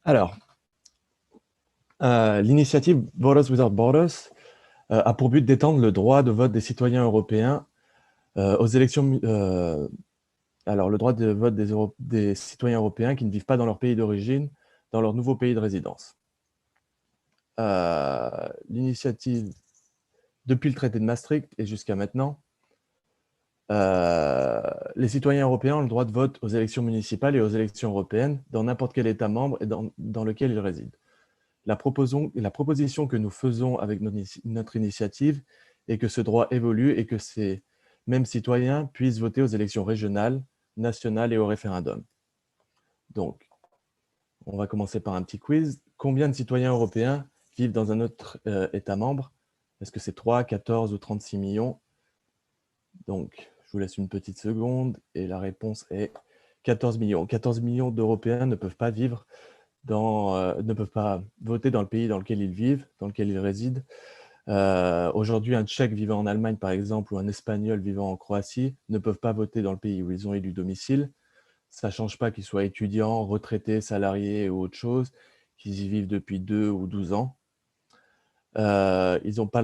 Alors, l'initiative Voters Without Borders a pour but d'étendre le droit de vote des citoyens européens aux élections. Alors, le droit de vote des citoyens européens qui ne vivent pas dans leur pays d'origine, dans leur nouveau pays de résidence. L'initiative, depuis le traité de Maastricht et jusqu'à maintenant, les citoyens européens ont le droit de vote aux élections municipales et aux élections européennes dans n'importe quel État membre et dans lequel ils résident. La proposition que nous faisons avec notre initiative est que ce droit évolue et que ces mêmes citoyens puissent voter aux élections régionales, nationales et au référendum. Donc, on va commencer par un petit quiz. Combien de citoyens européens vivent dans un autre État membre? Est-ce que c'est 3, 14 ou 36 millions? Donc, je vous laisse une petite seconde et la réponse est 14 millions. 14 millions d'Européens ne peuvent pas vivre ne peuvent pas voter dans le pays dans lequel ils vivent, dans lequel ils résident. Aujourd'hui, un Tchèque vivant en Allemagne, par exemple, ou un Espagnol vivant en Croatie ne peuvent pas voter dans le pays où ils ont élu domicile. Ça ne change pas qu'ils soient étudiants, retraités, salariés ou autre chose, qu'ils y vivent depuis 2 ou 12 ans. Ils n'ont pas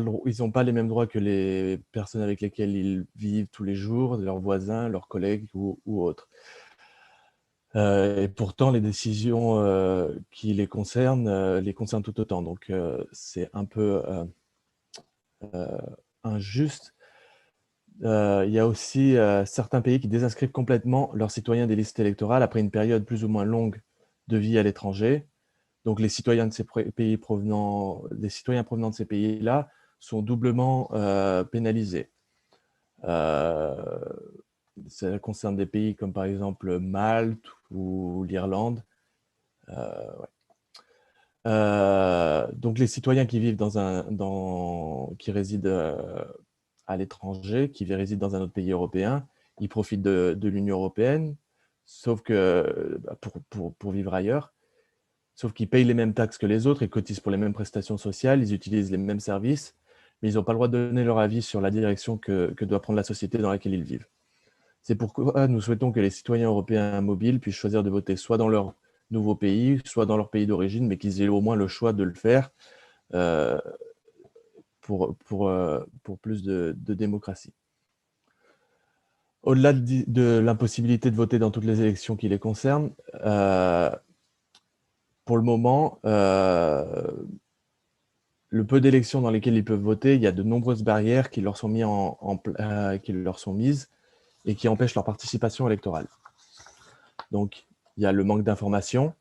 les mêmes droits que les personnes avec lesquelles ils vivent tous les jours, leurs voisins, leurs collègues ou autres. Et pourtant, les décisions qui les concernent tout autant. Donc, c'est un peu injuste. Il y a aussi certains pays qui désinscrivent complètement leurs citoyens des listes électorales après une période plus ou moins longue de vie à l'étranger. Donc, les citoyens provenant de ces pays-là sont doublement pénalisés. Ça concerne des pays comme par exemple Malte ou l'Irlande. Donc les citoyens qui vivent qui résident à l'étranger, qui résident dans un autre pays européen, ils profitent de l'Union européenne, sauf que pour vivre ailleurs, sauf qu'ils payent les mêmes taxes que les autres, ils cotisent pour les mêmes prestations sociales, ils utilisent les mêmes services, mais ils n'ont pas le droit de donner leur avis sur la direction que doit prendre la société dans laquelle ils vivent. C'est pourquoi nous souhaitons que les citoyens européens mobiles puissent choisir de voter soit dans leur nouveau pays, soit dans leur pays d'origine, mais qu'ils aient au moins le choix de le faire pour plus de démocratie. Au-delà de l'impossibilité de voter dans toutes les élections qui les concernent, pour le moment, le peu d'élections dans lesquelles ils peuvent voter, il y a de nombreuses barrières qui leur sont mises et qui empêchent leur participation électorale. Donc, il y a le manque d'information.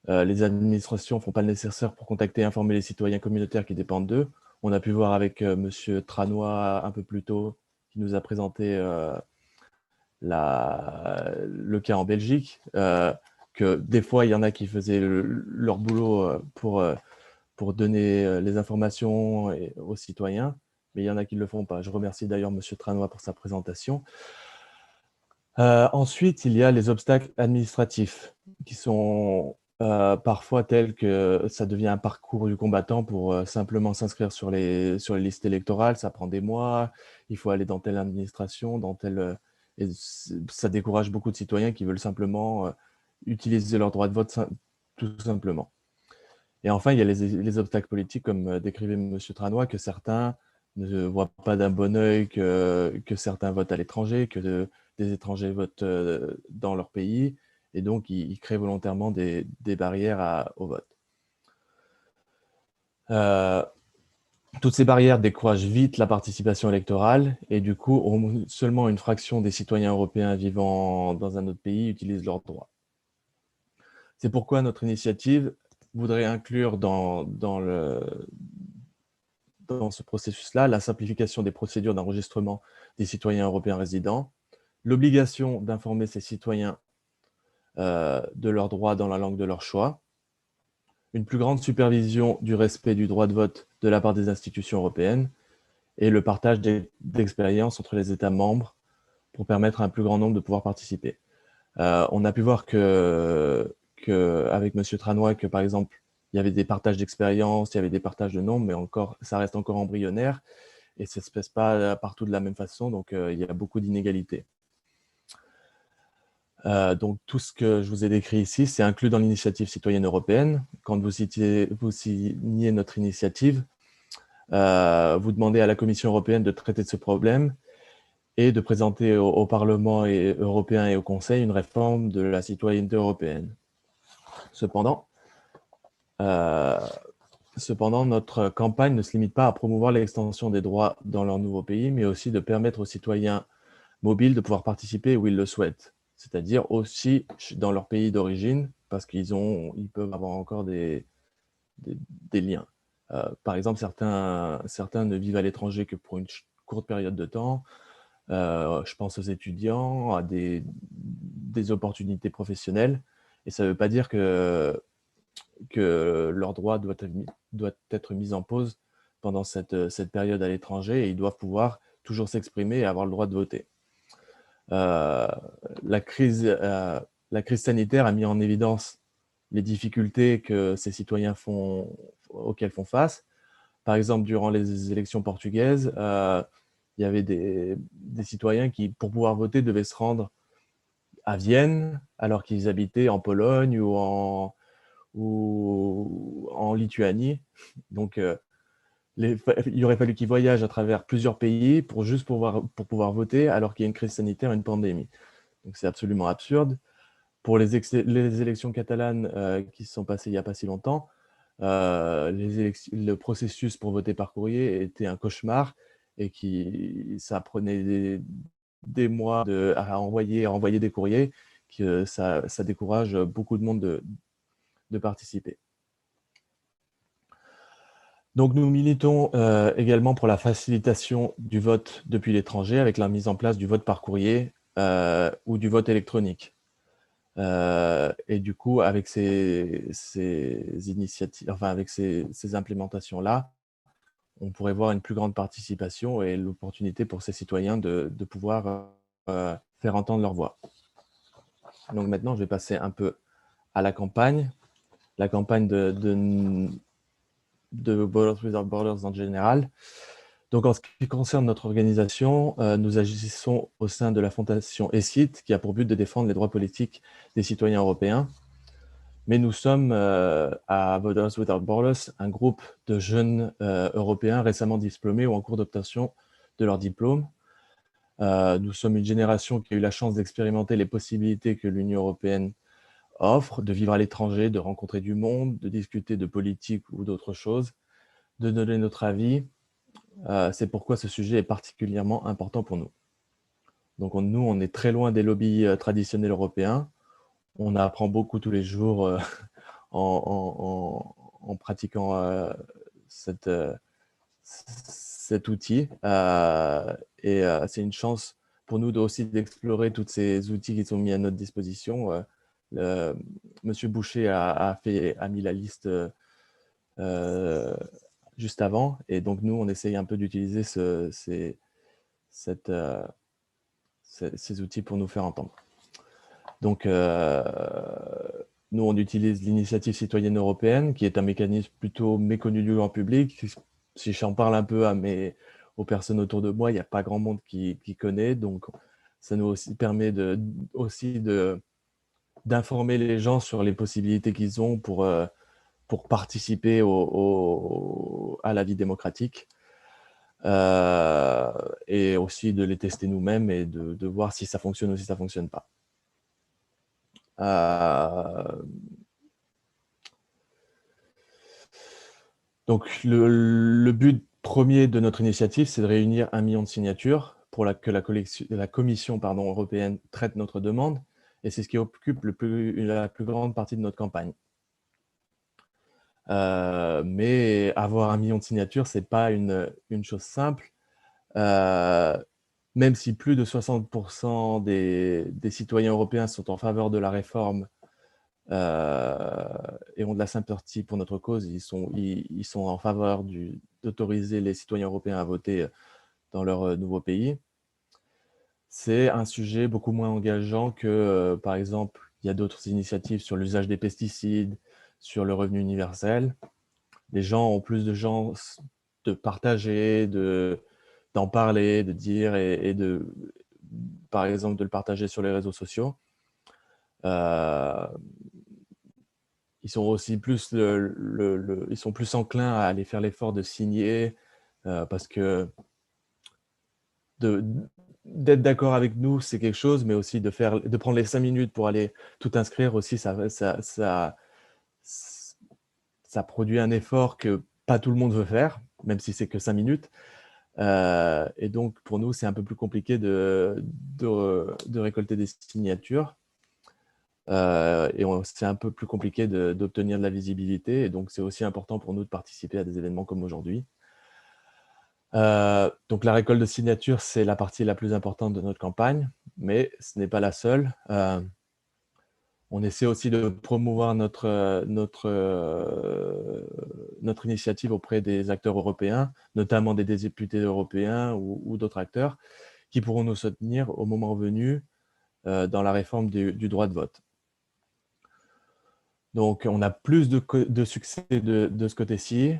Les administrations ne font pas le nécessaire pour contacter et informer les citoyens communautaires qui dépendent d'eux. On a pu voir avec M. Tranois un peu plus tôt, qui nous a présenté le cas en Belgique, que des fois, il y en a qui faisaient leur boulot pour donner les informations aux citoyens, mais il y en a qui ne le font pas. Je remercie d'ailleurs M. Tranois pour sa présentation. Ensuite, il y a les obstacles administratifs qui sont parfois tels que ça devient un parcours du combattant pour simplement s'inscrire sur les listes électorales. Ça prend des mois, il faut aller dans telle administration, et ça décourage beaucoup de citoyens qui veulent simplement utiliser leur droit de vote tout simplement. Et enfin, il y a les obstacles politiques, comme décrivait M. Tranois, que certains ne voient pas d'un bon œil que certains votent à l'étranger, que des étrangers votent dans leur pays, et donc ils créent volontairement des barrières au vote. Toutes ces barrières découragent vite la participation électorale, et du coup, seulement une fraction des citoyens européens vivant dans un autre pays utilisent leurs droits. C'est pourquoi notre initiative voudrait inclure dans ce processus-là la simplification des procédures d'enregistrement des citoyens européens résidents, l'obligation d'informer ces citoyens de leurs droits dans la langue de leur choix, une plus grande supervision du respect du droit de vote de la part des institutions européennes et le partage d'expériences entre les États membres pour permettre à un plus grand nombre de pouvoir participer. On a pu voir avec M. Tranois que, par exemple, il y avait des partages d'expériences, il y avait des partages de nombres, mais ça reste encore embryonnaire et ça ne se passe pas partout de la même façon, donc il y a beaucoup d'inégalités. Donc, tout ce que je vous ai décrit ici, c'est inclus dans l'initiative citoyenne européenne. Quand vous signez notre initiative, vous demandez à la Commission européenne de traiter de ce problème et de présenter au Parlement européen et au Conseil une réforme de la citoyenneté européenne. Cependant, notre campagne ne se limite pas à promouvoir l'extension des droits dans leur nouveau pays, mais aussi de permettre aux citoyens mobiles de pouvoir participer où ils le souhaitent, c'est-à-dire aussi dans leur pays d'origine, parce ils peuvent avoir encore des liens. Par exemple, certains ne vivent à l'étranger que pour une courte période de temps. Je pense aux étudiants, à des opportunités professionnelles, et ça ne veut pas dire que leur droit doit être mis en pause pendant cette période à l'étranger, et ils doivent pouvoir toujours s'exprimer et avoir le droit de voter. La crise sanitaire a mis en évidence les difficultés que ces citoyens auxquelles font face. Par exemple, durant les élections portugaises, il y avait des citoyens qui, pour pouvoir voter, devaient se rendre à Vienne, alors qu'ils habitaient en Pologne ou en Lituanie. Donc, il aurait fallu qu'ils voyagent à travers plusieurs pays pour pouvoir voter, alors qu'il y a une crise sanitaire, une pandémie. Donc, c'est absolument absurde. Pour les élections catalanes qui se sont passées il n'y a pas si longtemps, le processus pour voter par courrier était un cauchemar et ça prenait des mois à envoyer des courriers, que ça décourage beaucoup de monde de participer. Donc, nous militons également pour la facilitation du vote depuis l'étranger avec la mise en place du vote par courrier ou du vote électronique. Et du coup, avec ces initiatives, enfin avec ces implémentations-là, on pourrait voir une plus grande participation et l'opportunité pour ces citoyens de pouvoir faire entendre leur voix. Donc maintenant, je vais passer un peu à la campagne de Borders Without Borders en général. Donc, en ce qui concerne notre organisation, nous agissons au sein de la fondation ESCIT, qui a pour but de défendre les droits politiques des citoyens européens. Mais nous sommes, à Borders Without Borders, un groupe de jeunes européens récemment diplômés ou en cours d'obtention de leur diplôme. Nous sommes une génération qui a eu la chance d'expérimenter les possibilités que l'Union européenne offre, de vivre à l'étranger, de rencontrer du monde, de discuter de politique ou d'autres choses, de donner notre avis. C'est pourquoi ce sujet est particulièrement important pour nous. Donc nous, on est très loin des lobbies traditionnels européens. On apprend beaucoup tous les jours en pratiquant cet outil. Et c'est une chance pour nous aussi d'explorer tous ces outils qui sont mis à notre disposition. Monsieur Boucher a mis la liste juste avant, et donc nous, on essaye un peu d'utiliser ces outils pour nous faire entendre. Donc, nous, on utilise l'initiative citoyenne européenne, qui est un mécanisme plutôt méconnu du grand public. Si j'en parle un peu aux personnes autour de moi, il n'y a pas grand monde qui connaît. Donc, ça nous aussi permet d'informer les gens sur les possibilités qu'ils ont pour participer à la vie démocratique. Et aussi de les tester nous-mêmes et de voir si ça fonctionne ou si ça ne fonctionne pas. Donc, le but premier de notre initiative, c'est de réunir 1 million de signatures pour que la Commission européenne traite notre demande, et c'est ce qui occupe la plus grande partie de notre campagne. Mais avoir 1 million de signatures, ce n'est pas une chose simple. Même si plus de 60% des citoyens européens sont en faveur de la réforme et ont de la sympathie pour notre cause, ils sont en faveur d'autoriser les citoyens européens à voter dans leur nouveau pays. C'est un sujet beaucoup moins engageant que, par exemple, il y a d'autres initiatives sur l'usage des pesticides, sur le revenu universel. Les gens ont plus de chances de partager, de dire et de d'en parler, de dire, par exemple, de le partager sur les réseaux sociaux. Euh, ils sont aussi plus, ils sont plus enclins à aller faire l'effort de signer parce que d'être d'accord avec nous, c'est quelque chose, mais aussi de prendre les 5 minutes pour aller tout inscrire aussi, ça produit un effort que pas tout le monde veut faire, même si c'est que 5 minutes. Et donc, pour nous, c'est un peu plus compliqué de récolter des signatures. Et c'est un peu plus compliqué d'obtenir de la visibilité. Et donc, c'est aussi important pour nous de participer à des événements comme aujourd'hui. Donc, la récolte de signatures, c'est la partie la plus importante de notre campagne, mais ce n'est pas la seule. On essaie aussi de promouvoir notre initiative auprès des acteurs européens, notamment des députés européens ou d'autres acteurs qui pourront nous soutenir au moment venu dans la réforme du droit de vote. Donc, on a plus de succès de ce côté-ci.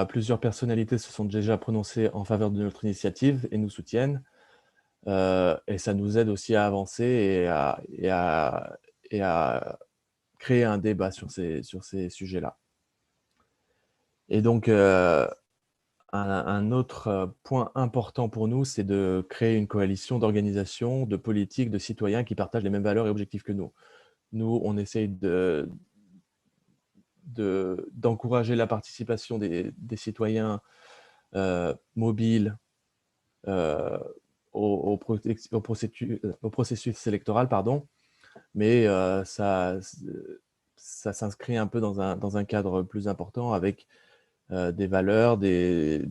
Plusieurs personnalités se sont déjà prononcées en faveur de notre initiative et nous soutiennent. Et ça nous aide aussi à avancer et à créer un débat sur ces sujets-là. Et donc, un autre point important pour nous, c'est de créer une coalition d'organisations, de politiques, de citoyens qui partagent les mêmes valeurs et objectifs que nous. Nous, on essaye d'encourager la participation des citoyens mobiles au processus électoral, pardon, mais ça s'inscrit un peu dans un cadre plus important avec des valeurs, des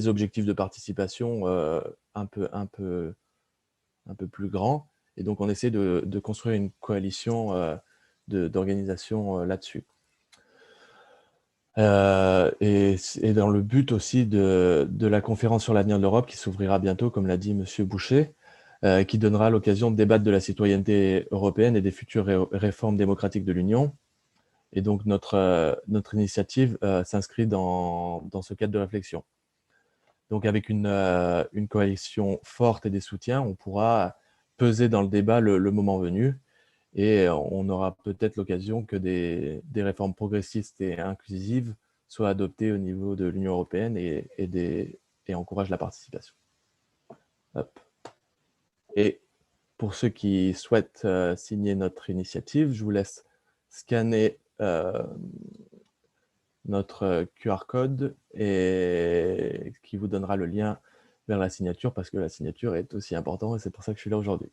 objectifs de participation un peu plus grands. Et donc, on essaie de construire une coalition d'organisations là-dessus. Et dans le but aussi de la conférence sur l'avenir de l'Europe qui s'ouvrira bientôt, comme l'a dit M. Boucher, qui donnera l'occasion de débattre de la citoyenneté européenne et des futures réformes démocratiques de l'Union. Et donc, notre initiative s'inscrit dans ce cadre de réflexion. Donc, avec une coalition forte et des soutiens, on pourra peser dans le débat le moment venu. Et on aura peut-être l'occasion que des réformes progressistes et inclusives soient adoptées au niveau de l'Union européenne et encouragent la participation. Hop. Et pour ceux qui souhaitent signer notre initiative, je vous laisse scanner notre QR code et qui vous donnera le lien vers la signature parce que la signature est aussi importante et c'est pour ça que je suis là aujourd'hui.